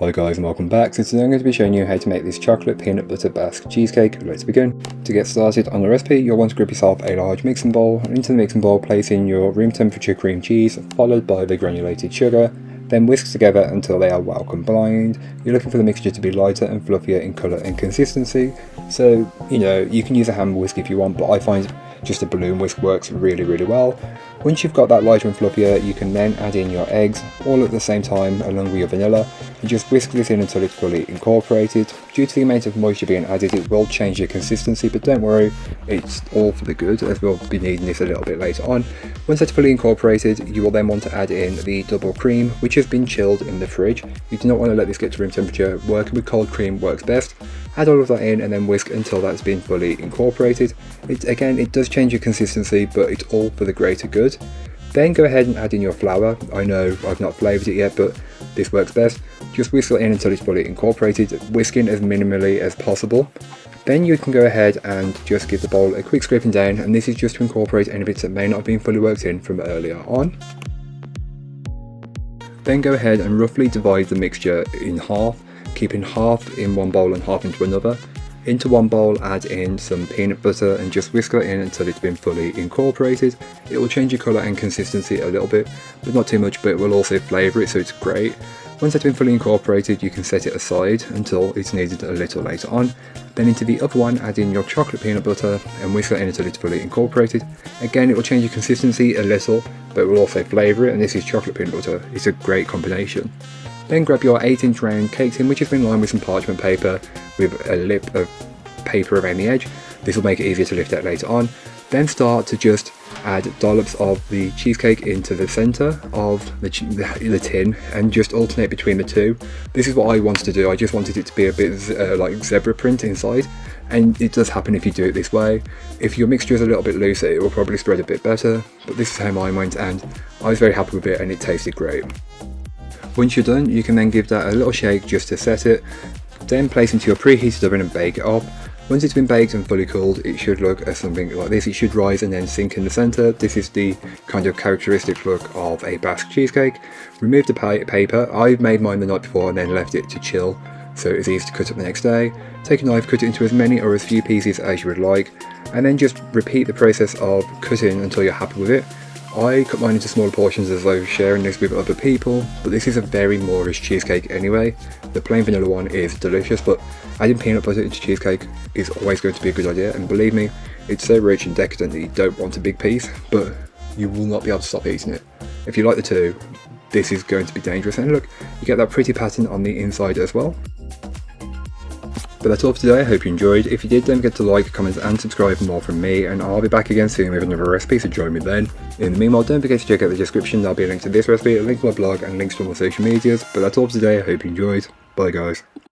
Hi guys and welcome back. So today I'm going to be showing you how to make this chocolate peanut butter Basque cheesecake. Let's begin. To get started on the recipe, you'll want to grab yourself a large mixing bowl, and into the mixing bowl place in your room temperature cream cheese followed by the granulated sugar, then whisk together until they are well combined. You're looking for the mixture to be lighter and fluffier in colour and consistency, so you can use a hand whisk if you want, but I find just a balloon whisk works really well. Once you've got that lighter and fluffier, you can then add in your eggs all at the same time along with your vanilla and just whisk this in until it's fully incorporated. Due to the amount of moisture being added, it will change the consistency, but don't worry, it's all for the good as we'll be needing this a little bit later on. Once that's fully incorporated, you will then want to add in the double cream, which has been chilled in the fridge. You do not want to let this get to room temperature. Working with cold cream works best. Add all of that in and then whisk until that's been fully incorporated. It does change your consistency, but it's all for the greater good. Then go ahead and add in your flour. I know I've not flavoured it yet, but this works best. Just whisk it in until it's fully incorporated, whisking as minimally as possible. Then you can go ahead and just give the bowl a quick scraping down, and this is just to incorporate any bits that may not have been fully worked in from earlier on. Then go ahead and roughly divide the mixture in half, keeping half in one bowl and half into another. Into one bowl, add in some peanut butter and just whisk it in until it's been fully incorporated. It will change your colour and consistency a little bit, but not too much, but it will also flavour it, so it's great. Once it's been fully incorporated, you can set it aside until it's needed a little later on. Then into the other one, add in your chocolate peanut butter and whisk it in until it's fully incorporated. Again, it will change your consistency a little, but it will also flavour it, and this is chocolate peanut butter. It's a great combination. Then grab your 8-inch round cake tin, which has been lined with some parchment paper with a lip of paper around the edge. This will make it easier to lift out later on. Then start to just add dollops of the cheesecake into the centre of the tin and just alternate between the two. This is what I wanted to do. I just wanted it to be a bit like zebra print inside, and it does happen if you do it this way. If your mixture is a little bit looser, it will probably spread a bit better, but this is how mine went and I was very happy with it and it tasted great. Once you're done, you can then give that a little shake just to set it, then place into your preheated oven and bake it up. Once it's been baked and fully cooled, it should look as something like this. It should rise and then sink in the centre. This is the kind of characteristic look of a Basque cheesecake. Remove the paper. I've made mine the night before and then left it to chill, so it's easy to cut up the next day. Take a knife, cut it into as many or as few pieces as you would like, and then just repeat the process of cutting until you're happy with it. I cut mine into smaller portions as I was sharing this with other people, but this is a very Moorish cheesecake anyway. The plain vanilla one is delicious, but adding peanut butter into cheesecake is always going to be a good idea, and believe me, it's so rich and decadent that you don't want a big piece, but you will not be able to stop eating it. If you like the two, this is going to be dangerous, and look, you get that pretty pattern on the inside as well. But that's all for today. I hope you enjoyed. If you did, don't forget to like, comment and subscribe for more from me, and I'll be back again soon with another recipe, so join me then. In the meanwhile, don't forget to check out the description. There'll be a link to this recipe, a link to my blog and links to all my social medias. But that's all for today. I hope you enjoyed. Bye guys.